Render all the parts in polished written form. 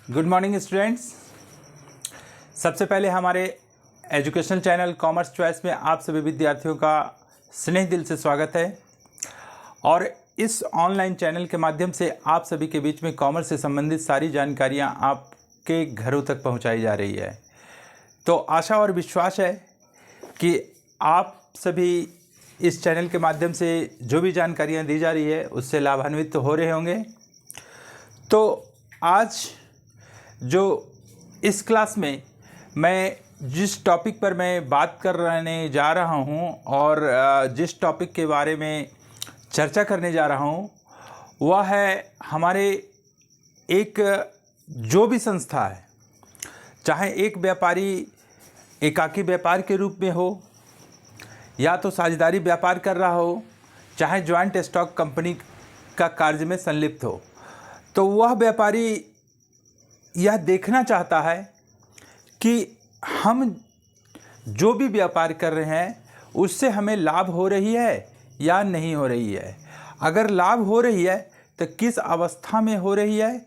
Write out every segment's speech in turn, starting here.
Good morning students. सबसे पहले हमारे एजुकेशनल चैनल कॉमर्स चॉइस में आप सभी विद्यार्थियों का स्नेह दिल से स्वागत है। और इस ऑनलाइन चैनल के माध्यम से आप सभी के बीच में कॉमर्स से संबंधित सारी जानकारियां आपके घरों तक पहुंचाई जा रही है। तो आशा और विश्वास है कि आप सभी इस चैनल के माध्यम से जो भी जानकारियां दी जा रही है उससे लाभान्वित तो हो रहे होंगे। तो आज जो इस क्लास में मैं जिस टॉपिक पर मैं बात करने जा रहा हूं और जिस टॉपिक के बारे में चर्चा करने जा रहा हूं वह है हमारे एक जो भी संस्था है, चाहे एक व्यापारी एकाकी व्यापार के रूप में हो या तो साझेदारी व्यापार कर रहा हो, चाहे जॉइंट स्टॉक कंपनी का कार्य में संलिप्त हो, तो वह व्यापारी यह देखना चाहता है कि हम जो भी व्यापार कर रहे हैं उससे हमें लाभ हो रही है या नहीं हो रही है। अगर लाभ हो रही है तो किस अवस्था में हो रही है,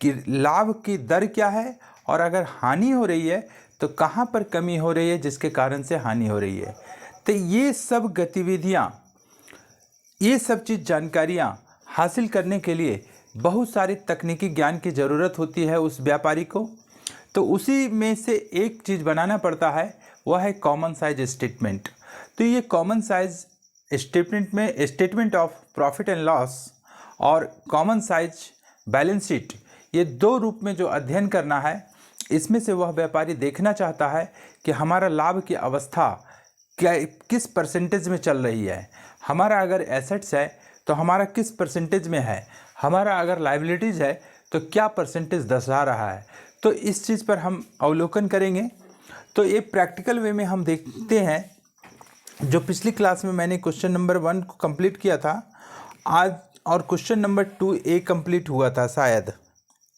कि लाभ की दर क्या है, और अगर हानि हो रही है तो कहाँ पर कमी हो रही है जिसके कारण से हानि हो रही है। तो ये सब गतिविधियाँ, ये सब चीज़ जानकारियाँ हासिल करने के लिए बहुत सारे तकनीकी ज्ञान की ज़रूरत होती है उस व्यापारी को। तो उसी में से एक चीज़ बनाना पड़ता है, वह है कॉमन साइज स्टेटमेंट। तो ये कॉमन साइज स्टेटमेंट में statement of profit and loss और कॉमन साइज बैलेंस शीट, ये दो रूप में जो अध्ययन करना है, इसमें से वह व्यापारी देखना चाहता है कि हमारा लाभ की अवस्था क्या किस परसेंटेज में चल रही है। हमारा अगर एसेट्स है तो हमारा किस परसेंटेज में है, हमारा अगर लायबिलिटीज़ है तो क्या परसेंटेज दर्शा रहा है। तो इस चीज़ पर हम अवलोकन करेंगे। तो ये प्रैक्टिकल वे में हम देखते हैं। जो पिछली क्लास में मैंने क्वेश्चन नंबर 1 को कंप्लीट किया था आज, और क्वेश्चन नंबर 2A कंप्लीट हुआ था, शायद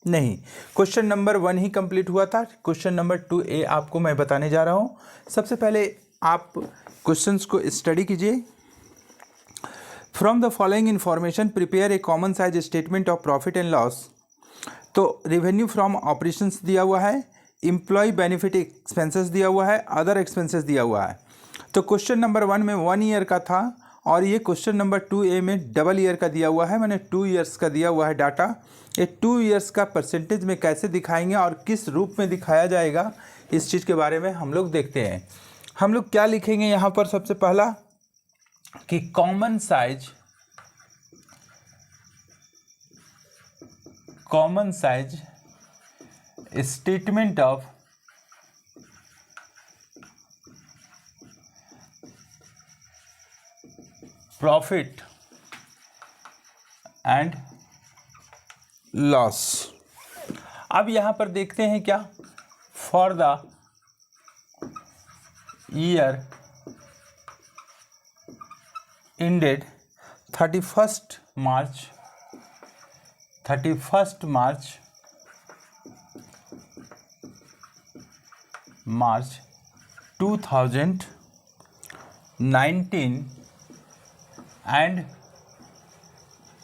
नहीं, क्वेश्चन नंबर 1 ही कंप्लीट हुआ था। क्वेश्चन नंबर 2A आपको मैं बताने जा रहा हूँ। सबसे पहले आप क्वेश्चंस को स्टडी कीजिए। From the following information prepare a common size statement of profit and loss. तो रेवेन्यू फ्रॉम ऑपरेशंस दिया हुआ है, एम्प्लॉय बेनिफिट एक्सपेंसेस दिया हुआ है, अदर एक्सपेंसेस दिया हुआ है। तो क्वेश्चन नंबर 1 में 1 ईयर का था और ये क्वेश्चन नंबर 2A में डबल ईयर का दिया हुआ है, मैंने 2 ईयर्स का दिया हुआ है डाटा। ये 2 ईयर्स का परसेंटेज में कैसे दिखाएंगे और किस रूप में दिखाया जाएगा, इस चीज़ के बारे में हम लोग देखते हैं। हम लोग क्या लिखेंगे यहाँ पर, सबसे पहला कि common size statement of profit and loss. अब यहां पर देखते हैं क्या, for the year ended 31st March 2019 and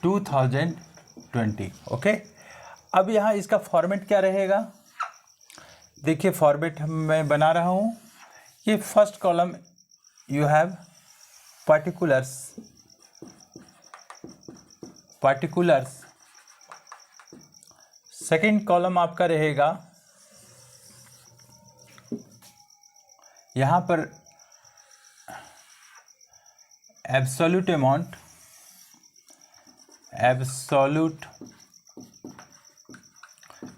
2020। Okay, अब यहाँ इसका फॉर्मेट क्या रहेगा, देखिए फॉर्मेट मैं बना रहा हूँ। ये first column you have particulars, second column आपका रहेगा यहाँ पर एब्सोल्यूट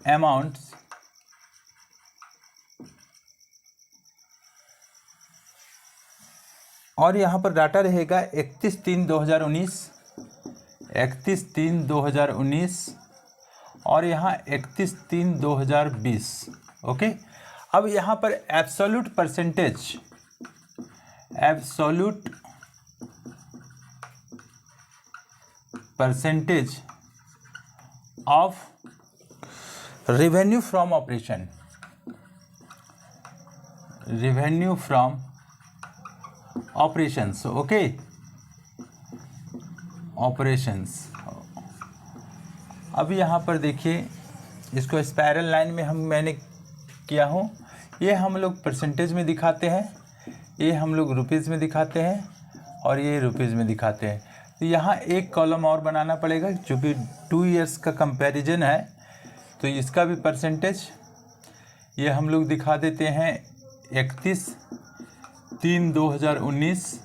अमाउंट्स, और यहाँ पर डाटा रहेगा 31/3/2019 और यहाँ 31/3/2020। ओके, अब यहाँ पर absolute percentage of revenue from operations, okay, operations. अब यहाँ पर देखिए इसको स्पायरल लाइन में मैंने किया हूँ। ये हम लोग परसेंटेज में दिखाते हैं, ये हम लोग रुपीज़ में दिखाते हैं और ये रुपीज़ में दिखाते हैं। तो यहाँ एक कॉलम और बनाना पड़ेगा जो कि 2 ईयर्स का कंपैरिजन है, तो इसका भी परसेंटेज ये हम लोग दिखा देते हैं 31/3/2019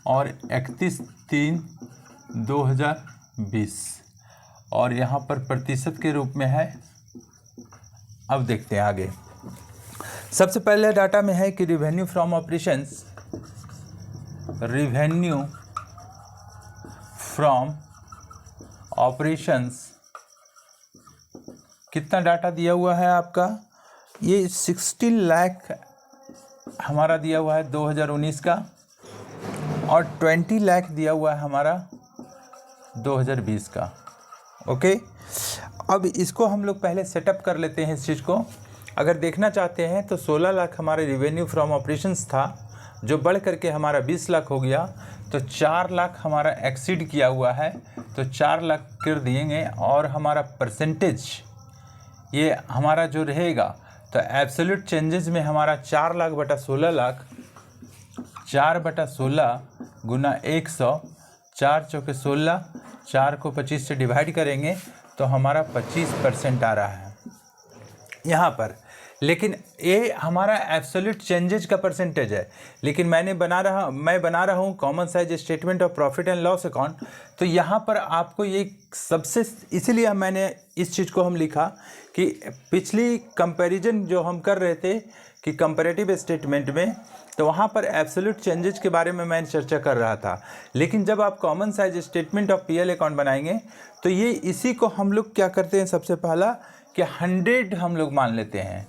और 31/3/2020 और यहाँ पर प्रतिशत के रूप में है। अब देखते हैं आगे। सबसे पहले डाटा में है कि revenue from operations, revenue from operations कितना डाटा दिया हुआ है आपका, ये 60 लाख हमारा दिया हुआ है 2019 का और 20 लाख दिया हुआ है हमारा 2020 का। ओके, अब इसको हम लोग पहले सेटअप कर लेते हैं इस चीज़ को। अगर देखना चाहते हैं तो 16 लाख हमारे रिवेन्यू फ्रॉम ऑपरेशंस था, जो बढ़ करके हमारा 20 लाख हो गया, तो 4 लाख हमारा एक्सीड किया हुआ है, तो 4 लाख कर दिएंगे और हमारा परसेंटेज ये हमारा जो रहेगा, तो एब्सोल्यूट चेंजेस में हमारा 4 लाख बटा 16 लाख, 4/16 गुना 100, 4 चौके 16, 4 को 25 से डिवाइड करेंगे तो हमारा 25% आ रहा है यहाँ पर। लेकिन ये हमारा एब्सोल्यूट चेंजेज का परसेंटेज है, लेकिन मैं बना रहा हूँ common size statement of profit and loss account. तो यहाँ पर आपको ये सबसे, इसीलिए मैंने इस चीज़ को हम लिखा कि पिछली कंपैरिजन जो हम कर रहे थे कि कंपैरेटिव स्टेटमेंट में, तो वहाँ पर एब्सोल्यूट चेंजेज के बारे में मैं चर्चा कर रहा था। लेकिन जब आप common size statement of PL account बनाएंगे तो ये इसी को हम लोग क्या करते हैं, सबसे पहला कि 100 हम लोग मान लेते हैं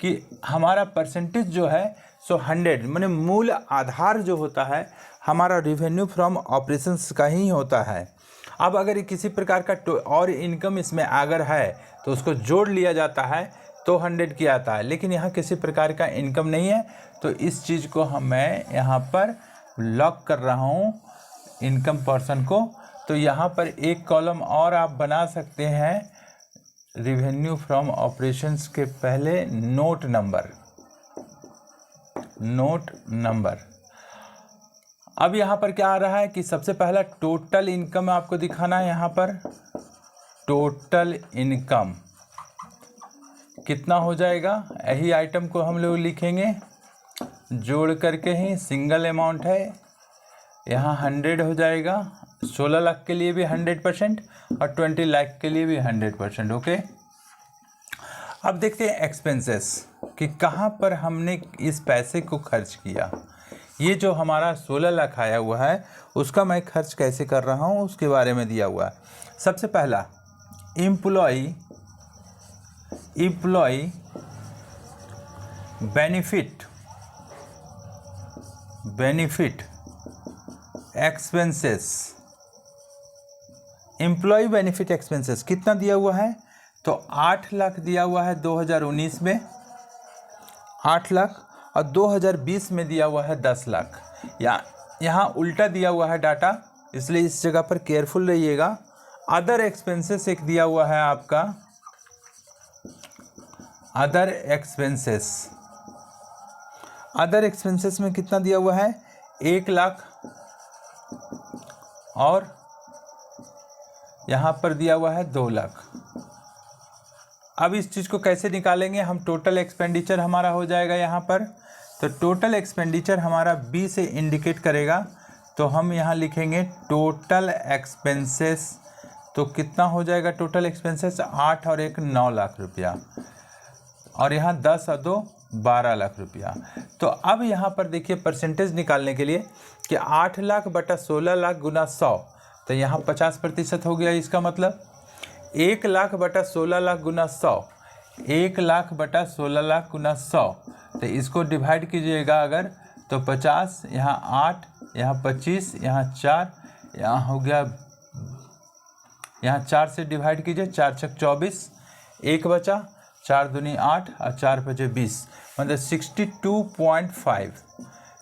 कि हमारा परसेंटेज जो है सो 100, माने मूल आधार जो होता है हमारा रिवेन्यू फ्रॉम ऑपरेशंस का ही होता है। अब अगर किसी प्रकार का और इनकम इसमें अगर है तो उसको जोड़ लिया जाता है तो 100 किया आता है, लेकिन यहाँ किसी प्रकार का इनकम नहीं है, तो इस चीज़ को मैं यहाँ पर लॉक कर रहा हूँ इनकम पर्सन को। तो यहाँ पर एक कॉलम और आप बना सकते हैं रिवेन्यू फ्रॉम ऑपरेशंस के पहले नोट नंबर। अब यहाँ पर क्या आ रहा है कि सबसे पहला टोटल इनकम आपको दिखाना है। यहाँ पर टोटल इनकम कितना हो जाएगा, यही आइटम को हम लोग लिखेंगे जोड़ करके ही, सिंगल अमाउंट है, यहाँ 100 हो जाएगा। 16 लाख के लिए भी 100% और 20 लाख के लिए भी 100%। ओके, अब देखते हैं एक्सपेंसेस कि कहाँ पर हमने इस पैसे को खर्च किया। ये जो हमारा 16 लाख आया हुआ है उसका मैं खर्च कैसे कर रहा हूँ उसके बारे में दिया हुआ है। सबसे पहला employee benefit expenses, employee benefit expenses कितना दिया हुआ है, तो 8 लाख दिया हुआ है 2019 में, 8 लाख, और 2020 में दिया हुआ है 10 लाख। यहाँ उल्टा दिया हुआ है डाटा, इसलिए इस जगह पर केयरफुल रहिएगा। अदर एक्सपेंसेस एक दिया हुआ है आपका, अदर एक्सपेंसेस में कितना दिया हुआ है, 1 लाख, और यहाँ पर दिया हुआ है 2 लाख। अब इस चीज़ को कैसे निकालेंगे हम, टोटल एक्सपेंडिचर हमारा हो जाएगा यहाँ पर, तो टोटल एक्सपेंडिचर हमारा बी से इंडिकेट करेगा, तो हम यहाँ लिखेंगे टोटल एक्सपेंसेस। तो कितना हो जाएगा टोटल एक्सपेंसेस, 8 और 1 9 लाख रुपया, और यहाँ 10 और 2 12 लाख रुपया। तो अब यहाँ पर देखिए परसेंटेज निकालने के लिए कि 8 लाख बटा 16 लाख गुना 100, तो यहाँ 50% हो गया। इसका मतलब 1 लाख बटा 16 लाख गुना 100, 1 लाख बटा 16 लाख गुना 100, तो इसको डिवाइड कीजिएगा अगर, तो 50, यहाँ 8, यहाँ 25, यहाँ 4, यहाँ हो गया, यहाँ 4 से डिवाइड कीजिए, 4 छक 24, 1 बचा, 4 दूनी 8 और 4 बचे 20, मतलब 62.5।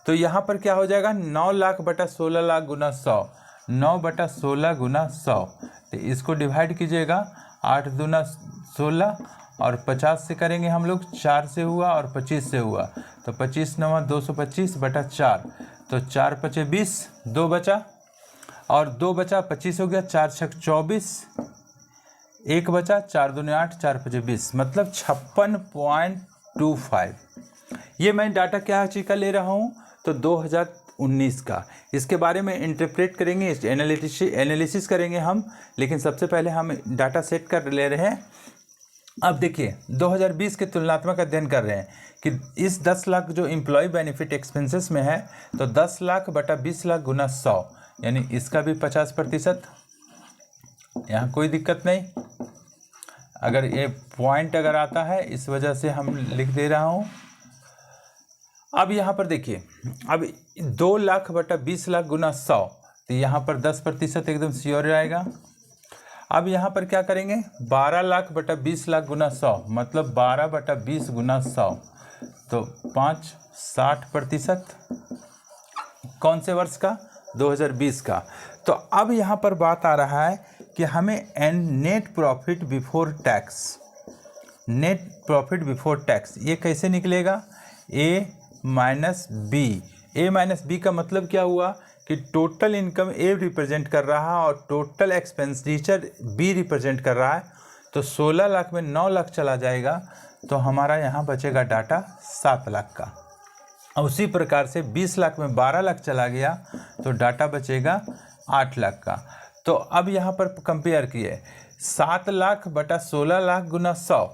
तो यहाँ पर क्या हो जाएगा, 9 लाख बटा 16 लाख गुना 100, 9 बटा 16 गुना 100, तो इसको डिवाइड कीजिएगा 8 दूना 16 और 50 से करेंगे हम लोग, 4 से हुआ और 25 से हुआ, तो 25 9 225 बटा 4, तो 4 5 20, 2 बचा और 2 बचा, 25 हो गया, 4 6 24, 1 बचा, 4 दूनी 8, 4 5 20, मतलब 56.25। ये मैं डाटा क्या चीज़ का ले रहा हूँ, तो 2019 का। इसके बारे में इंटरप्रेट करेंगे, एनालिसिस करेंगे हम, लेकिन सबसे पहले हम डाटा सेट कर ले रहे हैं। अब देखिए 2020 के तुलनात्मक अध्ययन कर रहे हैं कि इस 10 लाख जो एम्प्लॉय बेनिफिट एक्सपेंसेस में है, तो 10 लाख बटा 20 लाख गुना 100, यानी इसका भी 50%। यहाँ कोई दिक्कत नहीं, अगर ये पॉइंट अगर आता है इस वजह से हम लिख दे रहा हूँ। अब यहाँ पर देखिए, अब 2 लाख बटा 20 लाख गुना 100, तो यहाँ पर 10% एकदम श्योर रहेगा। अब यहाँ पर क्या करेंगे, 12 लाख बटा 20 लाख गुना 100, मतलब 12 बटा 20 गुना 100, तो 5 60%। कौन से वर्ष का, 2020 का। तो अब यहाँ पर बात आ रहा है कि हमें net profit before tax, net profit before tax ये कैसे निकलेगा, ए माइनस बी। ए माइनस बी का मतलब क्या हुआ कि टोटल इनकम ए रिप्रेजेंट कर रहा है और टोटल एक्सपेंडिचर बी रिप्रेजेंट कर रहा है, तो 16 लाख में 9 लाख चला जाएगा, तो हमारा यहाँ बचेगा डाटा 7 लाख का। और उसी प्रकार से 20 लाख में 12 लाख चला गया, तो डाटा बचेगा 8 लाख का। तो अब यहाँ पर कंपेयर किए, 7 लाख बटा 16 लाख गुना 100,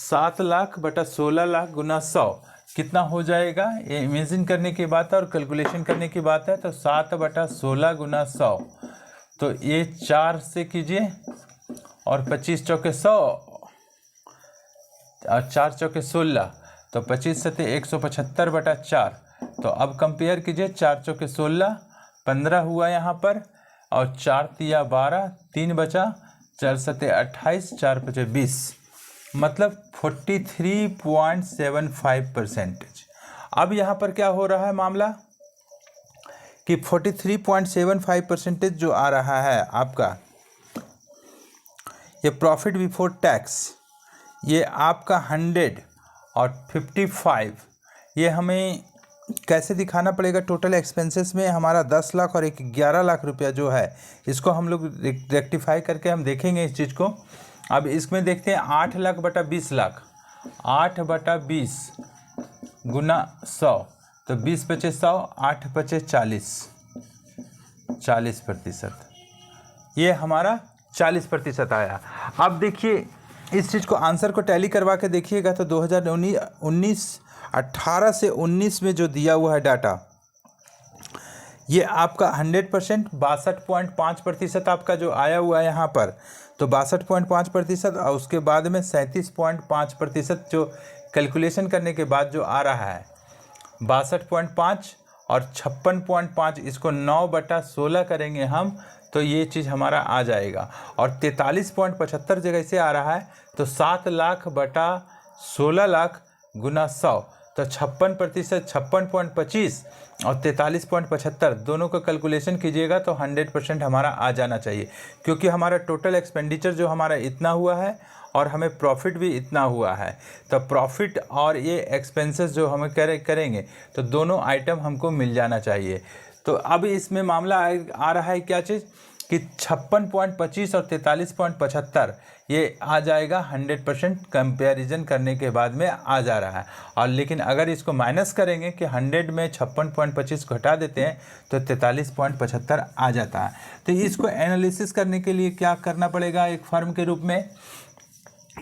7 लाख बटा 16 लाख गुना 100 कितना हो जाएगा, ये इमेजिन करने की बात है और कैलकुलेशन करने की बात है। तो 7 बटा 16 गुना 100, तो ये 4 से कीजिए और 25 चौके 100 और 4 चौके 16, तो 25 सते 175 बटा 4। तो अब कंपेयर कीजिए, 4 चौके 16, 15 हुआ यहाँ पर, और 4 तिया 12, 3 बचा, 4 सते 28, 4 5 20, मतलब 43.75%। अब यहाँ पर क्या हो रहा है मामला कि 43.75% जो आ रहा है आपका ये प्रॉफिट बिफोर टैक्स, ये आपका 100 और 55, ये हमें कैसे दिखाना पड़ेगा, टोटल एक्सपेंसेस में हमारा 10 लाख और 11 लाख रुपया जो है, इसको हम लोग रेक्टिफाई करके हम देखेंगे इस चीज़ को। अब इसमें देखते हैं 8 लाख बटा 20 लाख, 8 बटा 20 गुना 100, तो 20 पचे 100, 8 पचे 40, 40%, ये हमारा 40% आया। अब देखिए इस चीज़ को, आंसर को टैली करवा के देखिएगा, तो 18 से 19 में जो दिया हुआ है डाटा, ये आपका 100% 62.5% आपका जो आया हुआ है यहाँ पर, तो 62.5%, और उसके बाद में 37.5% जो कैलकुलेशन करने के बाद जो आ रहा है 62.5 और 56.5, इसको 9 बटा 16 करेंगे हम, तो ये चीज़ हमारा आ जाएगा। और 43.75 जगह से आ रहा है, तो 7 लाख बटा 16 लाख गुना 100, तो 56%, 56.25 और 43.75 दोनों का कैलकुलेशन कीजिएगा, तो 100% हमारा आ जाना चाहिए, क्योंकि हमारा टोटल एक्सपेंडिचर जो हमारा इतना हुआ है और हमें प्रॉफिट भी इतना हुआ है। तो प्रॉफिट और ये एक्सपेंसेस जो हमें करेंगे, तो दोनों आइटम हमको मिल जाना चाहिए। तो अब इसमें मामला आ रहा है क्या चीज़ कि 56.25 और 43.75 ये आ जाएगा 100% कंपैरिजन करने के बाद में आ जा रहा है। और लेकिन अगर इसको माइनस करेंगे कि 100 में 56.25 को हटा देते हैं, तो 43.75 आ जाता है। तो इसको एनालिसिस करने के लिए क्या करना पड़ेगा एक फर्म के रूप में,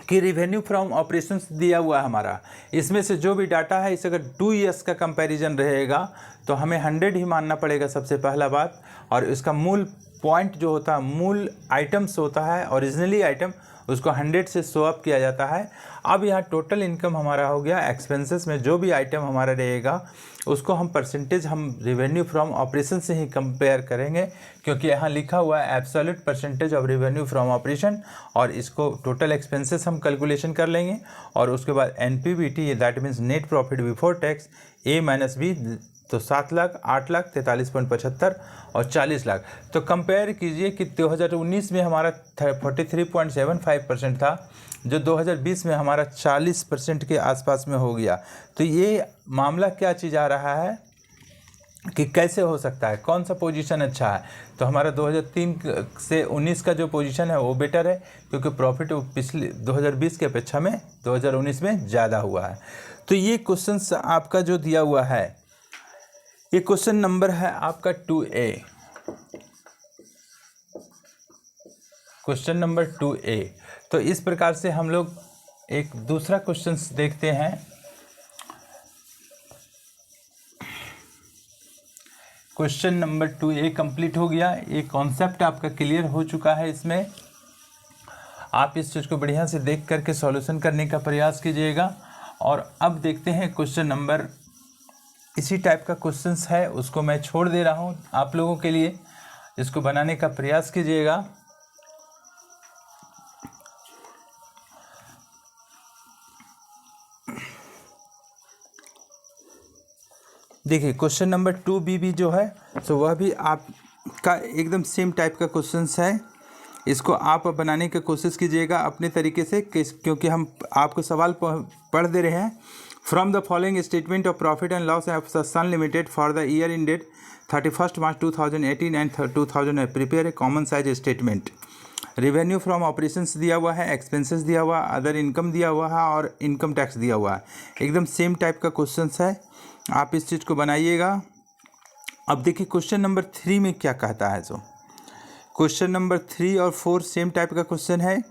कि रिवेन्यू फ्रॉम ऑपरेशंस दिया हुआ है हमारा, इसमें से जो भी डाटा है, इस अगर 2 ईयर्स का कंपैरिजन रहेगा, तो हमें 100 ही मानना पड़ेगा सबसे पहला बात। और इसका मूल पॉइंट जो होता है, मूल आइटम्स होता है, ओरिजिनली आइटम, उसको 100 से शो अप किया जाता है। अब यहाँ टोटल इनकम हमारा हो गया, एक्सपेंसेस में जो भी आइटम हमारा रहेगा उसको हम परसेंटेज, हम रिवेन्यू फ्रॉम ऑपरेशन से ही कंपेयर करेंगे, क्योंकि यहाँ लिखा हुआ है absolute percentage of revenue from operation, और इसको टोटल एक्सपेंसेस हम कैलकुलेशन कर लेंगे। और उसके बाद NPBT, that means net profit before tax, A minus B, तो 7 लाख, 8 लाख, 43.75 और 40 लाख। तो कंपेयर कीजिए कि 2019 में हमारा 43.75% था, जो 2020 में हमारा 40% के आसपास में हो गया। तो ये मामला क्या चीज़ आ रहा है कि कैसे हो सकता है, कौन सा पोजीशन अच्छा है। तो हमारा 2003 से 19 का जो पोजीशन है वो बेटर है, क्योंकि प्रॉफिट पिछले 2020 की अपेक्षा में 2019 में ज़्यादा हुआ है। तो ये क्वेश्चन आपका जो दिया हुआ है, ये क्वेश्चन नंबर है आपका 2A, क्वेश्चन नंबर 2A। तो इस प्रकार से हम लोग एक दूसरा क्वेश्चन देखते हैं। क्वेश्चन नंबर 2A कंप्लीट हो गया। ये कॉन्सेप्ट आपका क्लियर हो चुका है। इसमें आप इस चीज़ को बढ़िया से देख करके सॉल्यूशन करने का प्रयास कीजिएगा। और अब देखते हैं क्वेश्चन नंबर, इसी टाइप का क्वेश्चंस है, उसको मैं छोड़ दे रहा हूँ आप लोगों के लिए, इसको बनाने का प्रयास कीजिएगा। देखिए क्वेश्चन नंबर 2B भी जो है तो वह भी आपका एकदम सेम टाइप का क्वेश्चंस है। इसको आप बनाने की कोशिश कीजिएगा अपने तरीके से, क्योंकि हम आपको सवाल पढ़ दे रहे हैं। From the following statement of profit and loss of Sun limited for the year ended 31 March 2018 and 2000 prepare a common size statement. Revenue from operations दिया हुआ है, एक्सपेंसेस दिया हुआ, अदर इनकम दिया हुआ है और इनकम टैक्स दिया हुआ है। एकदम सेम टाइप का क्वेश्चन है, आप इस चीज़ को बनाइएगा। अब देखिए क्वेश्चन नंबर 3 में क्या कहता है। तो क्वेश्चन नंबर 3 और 4 सेम टाइप का क्वेश्चन है।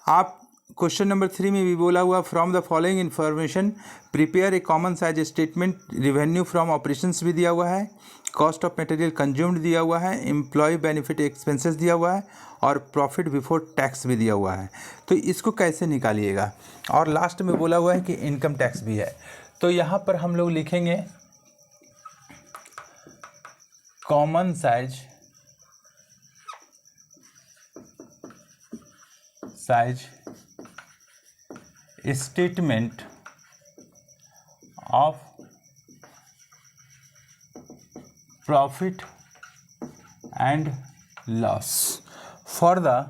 आप क्वेश्चन नंबर 3 में भी बोला हुआ from the following information prepare a common size statement. Revenue from operations भी दिया हुआ है, कॉस्ट ऑफ मटेरियल कंज्यूम्ड दिया हुआ है, एम्प्लॉय बेनिफिट एक्सपेंसेस दिया हुआ है और प्रॉफिट बिफोर टैक्स भी दिया हुआ है। तो इसको कैसे निकालिएगा। और लास्ट में बोला हुआ है कि इनकम टैक्स भी है। तो यहाँ पर हम लोग लिखेंगे common size statement of profit and loss for the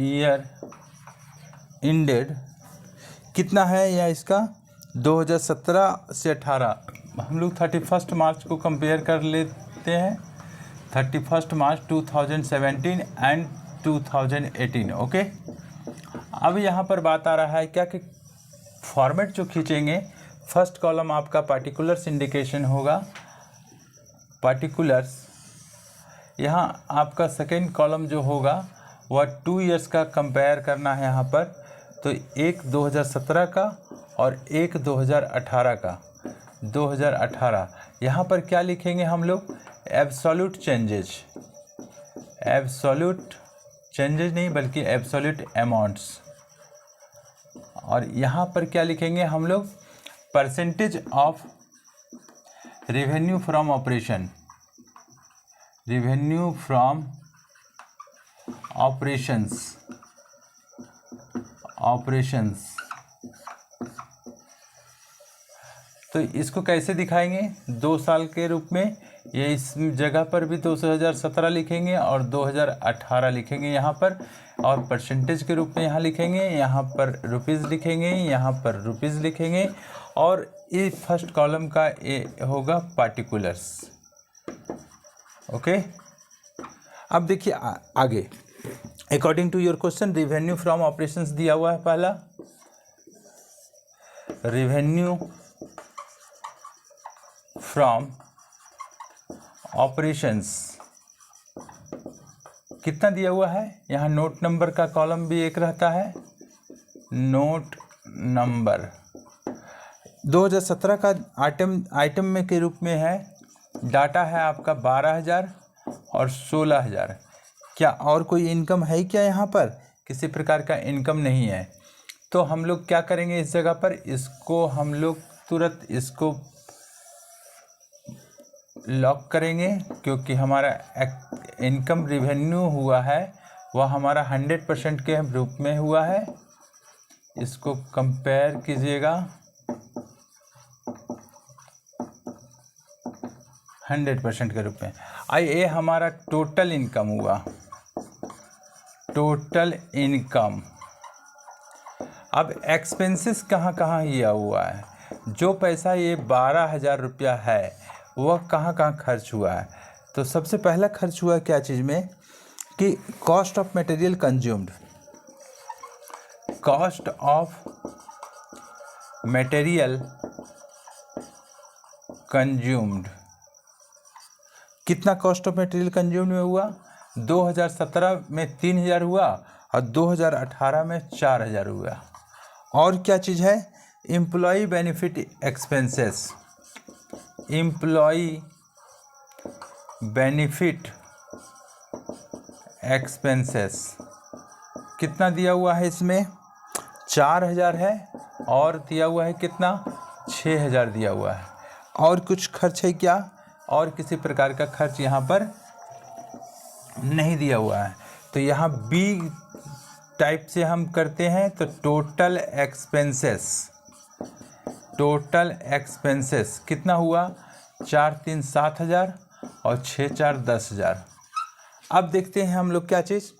year ended. कितना है यह इसका 2017 से 18। हम लोग 31 मार्च को कंपेयर कर लेते हैं, 31 मार्च 2017 एंड 2018। ओके, अब यहाँ पर बात आ रहा है क्या कि फॉर्मेट जो खींचेंगे, फर्स्ट कॉलम आपका पार्टिकुलर्स इंडिकेशन होगा, पार्टिकुलर्स। यहाँ आपका सेकेंड कॉलम जो होगा वह 2 ईयर्स का कंपेयर करना है यहाँ पर। तो एक 2017 का और एक 2018 का। 2018 यहाँ पर क्या लिखेंगे हम लोग, एब्सोल्यूट चेंजेज, एब्सोल्यूट चेंजेज नहीं बल्कि एब्सोल्यूट अमाउंट्स। और यहाँ पर क्या लिखेंगे हम लोग, percentage of revenue from operation, revenue from operations, operations. तो इसको कैसे दिखाएंगे, 2 साल के रूप में। ये इस जगह पर भी 2017 लिखेंगे और 2018 लिखेंगे यहाँ पर, और परसेंटेज के रूप में यहाँ लिखेंगे, यहाँ पर रुपीज़ लिखेंगे, यहाँ पर रुपीज़ लिखेंगे। और ये फर्स्ट कॉलम का ये होगा पार्टिकुलर्स। ओके, अब देखिए आगे, according to your question revenue from operations दिया हुआ है पहला, रेवेन्यू फ्रॉम ऑपरेशंस कितना दिया हुआ है। यहाँ नोट नंबर का कॉलम भी एक रहता है, नोट नंबर 2017 का आइटम में के रूप में है। डाटा है आपका 12,000 और 16,000। क्या और कोई इनकम है क्या यहाँ पर, किसी प्रकार का इनकम नहीं है। तो हम लोग क्या करेंगे इस जगह पर, इसको हम लोग तुरंत इसको लॉक करेंगे, क्योंकि हमारा इनकम रेवेन्यू हुआ है वह हमारा 100% के रूप में हुआ है। इसको कंपेयर कीजिएगा 100% के रूप में। ये हमारा टोटल इनकम हुआ, टोटल इनकम। अब एक्सपेंसेस कहाँ कहाँ किया हुआ है, जो पैसा ये 12,000 रुपया है वह कहाँ कहाँ खर्च हुआ है। तो सबसे पहला खर्च हुआ क्या चीज़ में कि cost of material consumed, cost of material consumed. कितना कॉस्ट ऑफ मटेरियल कंज्यूम्ड में हुआ, 2017 में 3,000 हुआ और 2018 में 4,000 हुआ। और क्या चीज़ है, employee benefit expenses, employee benefit expenses कितना दिया हुआ है इसमें, 4,000 है और दिया हुआ है कितना, 6,000 दिया हुआ है। और कुछ खर्च है क्या, और किसी प्रकार का खर्च यहाँ पर नहीं दिया हुआ है। तो यहाँ बी टाइप से हम करते हैं तो टोटल एक्सपेंसेस, टोटल एक्सपेंसेस कितना हुआ, 4 3 7,000 और 6 4 10,000। अब देखते हैं हम लोग क्या चीज़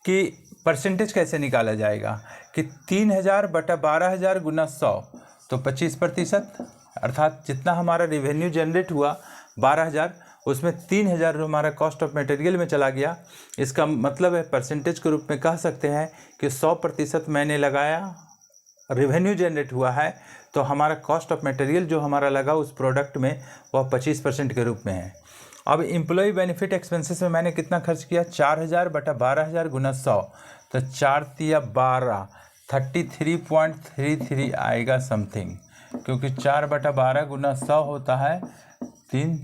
कि परसेंटेज कैसे निकाला जाएगा कि 3,000 बटा 12,000 गुना 100 तो 25%, अर्थात जितना हमारा रेवेन्यू जनरेट हुआ 12,000 उसमें 3,000 हमारा कॉस्ट ऑफ मटेरियल में चला गया। इसका मतलब है परसेंटेज के रूप में कह सकते हैं कि 100% मैंने लगाया, रेवेन्यू जनरेट हुआ है, तो हमारा कॉस्ट ऑफ मटेरियल जो हमारा लगा उस प्रोडक्ट में वह 25% के रूप में है। अब एम्प्लॉय बेनिफिट एक्सपेंसेस में मैंने कितना खर्च किया, 4,000 बटा 12,000 गुना 100 तो 4 तिया 12, 33.33 आएगा समथिंग, क्योंकि 4 बटा 12 गुना 100 होता है 3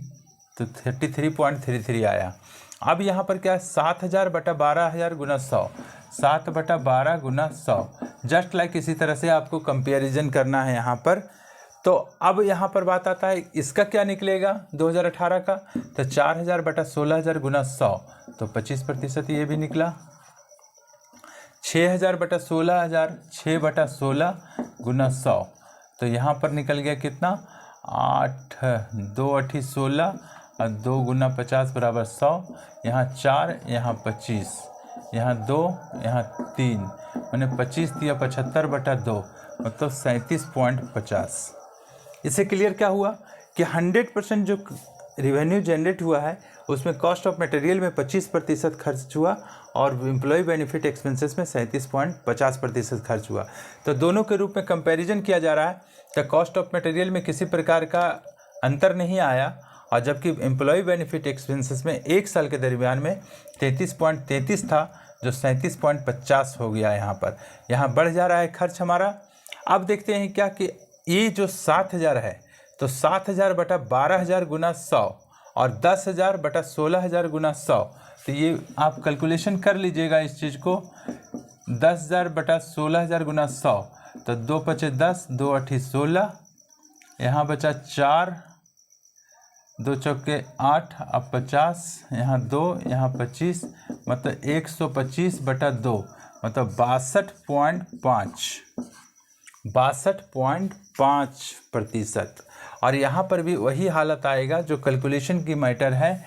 तो 33.33 आया। अब यहाँ पर क्या है, 7,000 बटा 12,000 गुना 100, 7 बटा 12 गुना 100, जस्ट लाइक इसी तरह से आपको कंपैरिजन करना है यहाँ पर। तो अब यहाँ पर बात आता है इसका क्या निकलेगा 2018 का, तो 4,000 बटा 16,000 गुना 100 तो 25% ये भी निकला। 6,000 बटा 16,000, 6 बटा 16 गुना 100 तो यहाँ पर निकल गया कितना, 8 2 8 16 और 2 गुना 50 बराबर 100, यहाँ 4 यहाँ 25, यहाँ 2 यहाँ 3, मैंने 25 दिया 75 बटा 2 मतलब 37.50। इससे क्लियर क्या हुआ कि 100% जो रिवेन्यू जनरेट हुआ है उसमें कॉस्ट ऑफ मटेरियल में 25% खर्च हुआ और एम्प्लॉय बेनिफिट एक्सपेंसेस में 37.50% खर्च हुआ। तो दोनों के रूप में कंपैरिजन किया जा रहा है, तो कॉस्ट ऑफ मटेरियल में किसी प्रकार का अंतर नहीं आया, और जबकि एम्प्लॉय बेनिफिट एक्सपेंसेस में एक साल के दरमियान में 33.33 था जो 37.50 हो गया। यहाँ बढ़ जा रहा है खर्च हमारा। अब देखते हैं क्या कि ये जो 7,000 है तो 7,000 बटा 12,000 गुना 100 और 10,000 बटा 16,000 गुना 100, तो ये आप कैलकुलेशन कर लीजिएगा इस चीज़ को। 10,000 बटा 16,000 गुना 100 तो 2 पचे 10, 2 8 16, यहाँ बचा 4, 2 चौके 8 अब 50, यहाँ 2 यहाँ 25 मतलब 125 बटा 2 मतलब 62.5%। और यहाँ पर भी वही हालत आएगा जो कैलकुलेशन की मैटर है।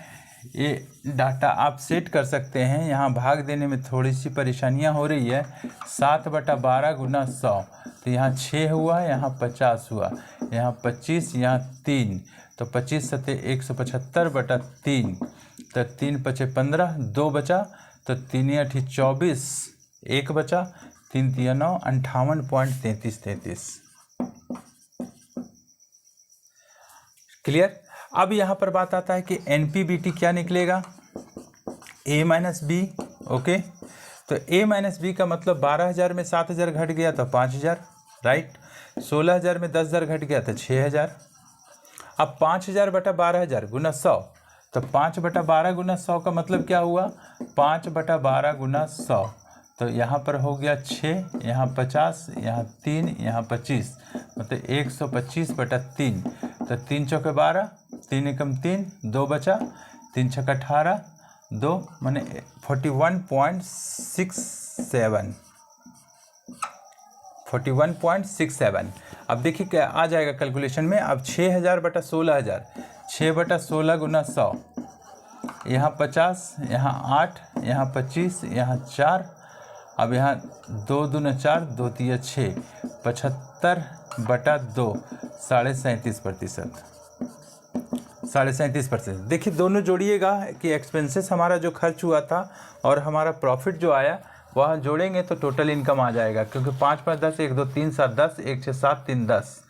ये डाटा आप सेट कर सकते हैं। यहाँ भाग देने में थोड़ी सी परेशानियाँ हो रही है। 7 बटा 12 गुना 100 तो यहाँ 6 हुआ, यहाँ 50 हुआ, यहाँ 25, यहाँ 3 तो 25 सते 175 बटा 3 तो 3 पचे 15, 2 बचा तो 3 8 24, 1 बचा, 3 3 9 58.33। क्लियर। अब यहाँ पर बात आता है कि NPBT क्या निकलेगा, A माइनस बी। ओके, तो A माइनस बी का मतलब 12,000 में 7,000 घट गया तो 5,000, राइट। 16,000 में 10,000 घट गया तो 6,000। अब 5,000 बटा 12,000 गुना 100 तो 5 बटा 12 गुना 100 का मतलब क्या हुआ, 5 बटा 12 गुना 100 तो यहाँ पर हो गया 6, यहाँ 50, यहाँ 3, यहाँ 25 मतलब 125 बटा 3 तो 3 चौके 12, 3 एकम 3, 2 बचा, 3 छक्का 18, 2 माने 41.67, 41.67। अब देखिए क्या आ जाएगा कैलकुलेशन में। अब 6000 बटा 16000, 6 बटा 16 गुना 100, यहाँ 50, यहाँ 8, यहाँ 25, यहाँ 4, अब यहाँ 2 दूना 4, 2 तिया 6, 75 बटा 2, 37.5%, 37.5%। देखिए दोनों जोड़िएगा कि एक्सपेंसेस हमारा जो खर्च हुआ था और हमारा प्रॉफिट जो आया वह जोड़ेंगे तो टोटल इनकम आ जाएगा, क्योंकि 5 5 10, 1 2 3 7 10, 1 6 7 3 10,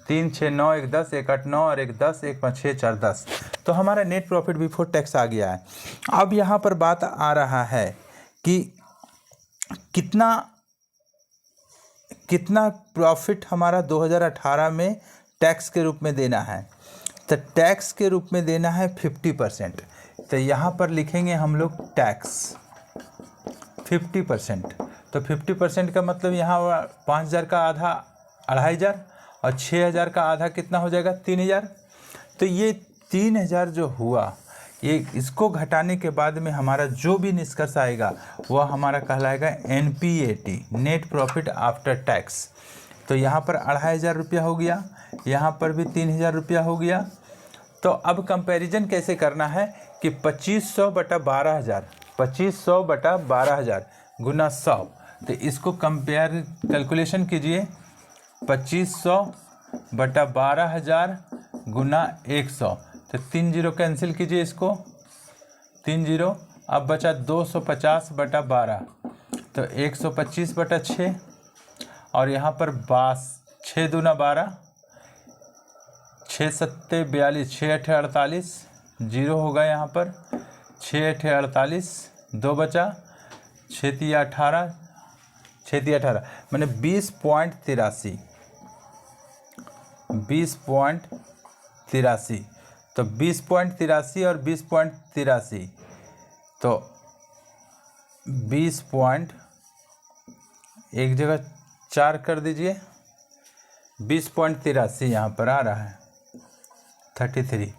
3 6 9 1 10, 1 8 9 और 1 10, 1 5 6 4 10। तो हमारा नेट प्रॉफिट बिफोर टैक्स आ गया है। अब यहाँ पर बात आ रहा है कि कितना प्रॉफिट हमारा 2018 में टैक्स के रूप में देना है। तो टैक्स के रूप में देना है 50%। तो यहाँ पर लिखेंगे हम लोग टैक्स 50%। तो 50% का मतलब यहाँ 5000 का आधा 2500 और 6000 का आधा कितना हो जाएगा 3000। तो ये 3000 जो हुआ, ये इसको घटाने के बाद में हमारा जो भी निष्कर्ष आएगा वह हमारा कहलाएगा NPAT, net profit after tax. तो यहाँ पर 2500 रुपया हो गया, यहाँ पर भी 3000 रुपया हो गया। तो अब कंपैरिजन कैसे करना है कि 2500 बटा 12000, 2500 बटा 12000 गुना 100। तो इसको कंपेयर कैलकुलेशन कीजिए, 2500 बटा 12000 गुना 100। तो 3 जीरो कैंसिल कीजिए इसको, 3 जीरो। अब बचा 250 बटा 12, तो 125 बटा 6 और यहाँ पर 6 दूना 12, 6 सत्ते 42, 6 अठे 48, जीरो होगा यहाँ पर, 6 अठे 48, 2 बचा, 6 तिया 18, 6 तिया 18 मैंने 20.83, 20.83। तो 20.83 और 20.83, तो 20 पॉइंट एक जगह 4 कर दीजिए, 20.83 यहाँ पर आ रहा है 33।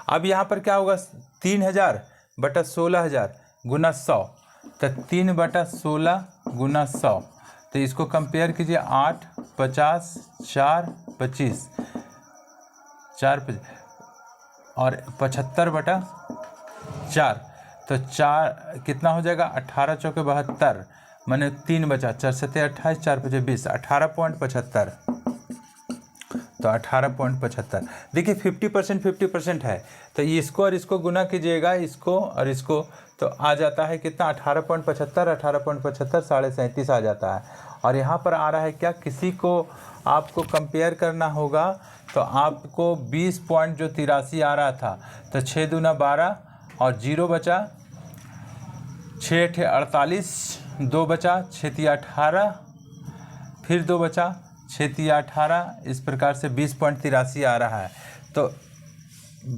अब यहाँ पर क्या होगा 3000 बटा 16000 गुना 100। तो 3 बटा 16 गुना 100। तो इसको कंपेयर कीजिए, 8 50 4 25, 4 और 75 बटा 4। तो 4 कितना हो जाएगा 18 चौके 72, मैंने 3 बचा, 4 सत्ते 28, 4 पचे 20, 18.75। तो 18.75। देखिए 50% 50% है, तो इसको और इसको गुना कीजिएगा, इसको और इसको, तो आ जाता है कितना 18.75, 18.75 37.5 आ जाता है। और यहाँ पर आ रहा है क्या, किसी को आपको कंपेयर करना होगा तो आपको 20.83 आ रहा था। तो 6 दूना 12 और 0 बचा, 6 अठे 48, 2 बचा, 6 तिया 18, फिर 2 बचा, 6 तिया 18, इस प्रकार से 20.83 आ रहा है। तो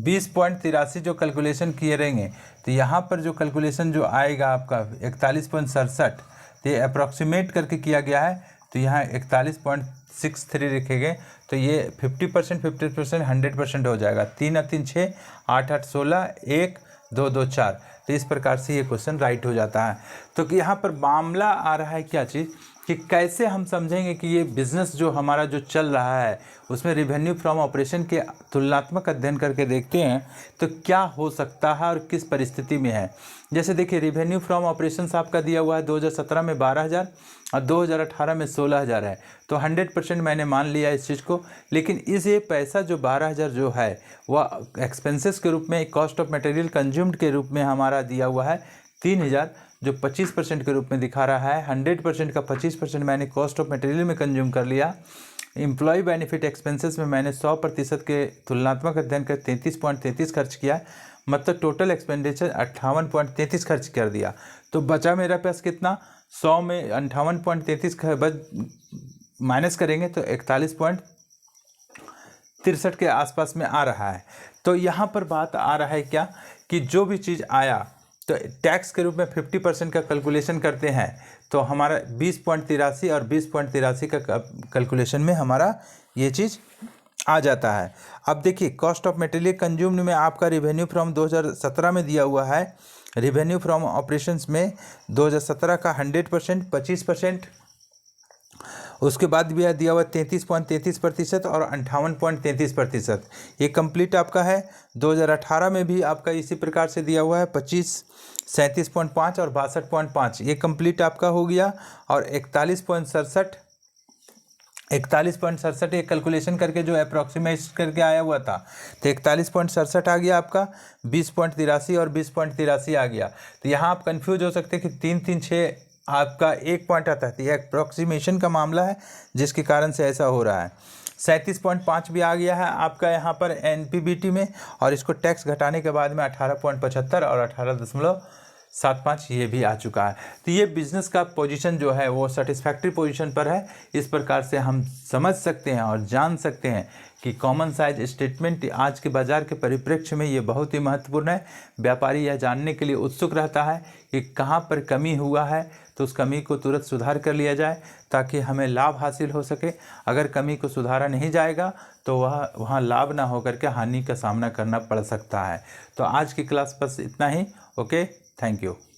20.83 जो कैलकुलेशन किए रहेंगे, तो यहाँ पर जो कैलकुलेशन जो आएगा आपका 41.67, तो ये अप्रॉक्सीमेट करके किया गया है, तो यहाँ 41.63 लिखेंगे। तो ये 50% 50% 100% हो जाएगा। 3 और 3 6, 8 8 16, 1 2 2 4। तो इस प्रकार से ये क्वेश्चन राइट हो जाता है। तो यहाँ पर मामला आ रहा है क्या चीज़, कि कैसे हम समझेंगे कि ये बिज़नेस जो हमारा जो चल रहा है उसमें रेवेन्यू फ्रॉम ऑपरेशन के तुलनात्मक अध्ययन करके देखते हैं तो क्या हो सकता है और किस परिस्थिति में है। जैसे देखिए रेवेन्यू फ्रॉम ऑपरेशंस आपका दिया हुआ है 2017 में 12000 और 2018 में 16000 है। तो 100% मैंने मान लिया इस चीज़ को, लेकिन इस ये पैसा जो 12000 जो है वह एक्सपेंसेस के रूप में, कॉस्ट ऑफ मटेरियल कंज्यूम्ड के रूप में हमारा दिया हुआ है 3000, जो 25% के रूप में दिखा रहा है। 100% का 25% मैंने कॉस्ट ऑफ मटेरियल में कंज्यूम कर लिया। एम्प्लॉय बेनिफिट एक्सपेंसेस में मैंने 100% के तुलनात्मक अध्ययन कर 33.33 खर्च किया, मतलब टोटल एक्सपेंडिचर 58.33 खर्च कर दिया। तो बचा मेरा पास कितना, 100 में 58.33 माइनस करेंगे तो 41.63 के आसपास में आ रहा है। तो यहाँ पर बात आ रहा है क्या, कि जो भी चीज़ आया तो टैक्स के रूप में 50% का कैलकुलेशन करते हैं, तो हमारा 20.83 और 20.83 का कैलकुलेशन में हमारा ये चीज़ आ जाता है। अब देखिए कॉस्ट ऑफ मटेरियल कंज्यूम्ड में आपका रिवेन्यू फ्रॉम 2017 में दिया हुआ है, रिवेन्यू फ्रॉम ऑपरेशंस में 2017 का 100%, 25% उसके बाद भी दिया हुआ 33.33% और 58.33%। ये कंप्लीट आपका है। 2018 में भी आपका इसी प्रकार से दिया हुआ है 25, 37.5 और 62.5, ये कंप्लीट आपका हो गया। और 41.67 एक कैलकुलेशन करके जो अप्रॉक्सीमेट करके आया हुआ था, तो 41.67 आ गया आपका, 20.83 और 20.83 आ गया। तो यहाँ आप कंफ्यूज हो सकते हैं कि 336 आपका 1 पॉइंट आता है, तो यह अप्रॉक्सीमेशन का मामला है जिसके कारण से ऐसा हो रहा है। 37.5 भी आ गया है आपका यहाँ पर NPBT में, और इसको टैक्स घटाने के बाद में 18.75 और 18.75 ये भी आ चुका है। तो ये बिजनेस का पोजीशन जो है वो सेटिस्फैक्ट्री पोजीशन पर है। इस प्रकार से हम समझ सकते हैं और जान सकते हैं कि कॉमन साइज स्टेटमेंट आज के बाज़ार के परिप्रेक्ष्य में ये बहुत ही महत्वपूर्ण है। व्यापारी यह जानने के लिए उत्सुक रहता है कि कहाँ पर कमी हुआ है, तो उस कमी को तुरंत सुधार कर लिया जाए ताकि हमें लाभ हासिल हो सके। अगर कमी को सुधारा नहीं जाएगा तो वहाँ लाभ ना होकर के हानि का सामना करना पड़ सकता है। तो आज की क्लास बस इतना ही। Okay, thank you.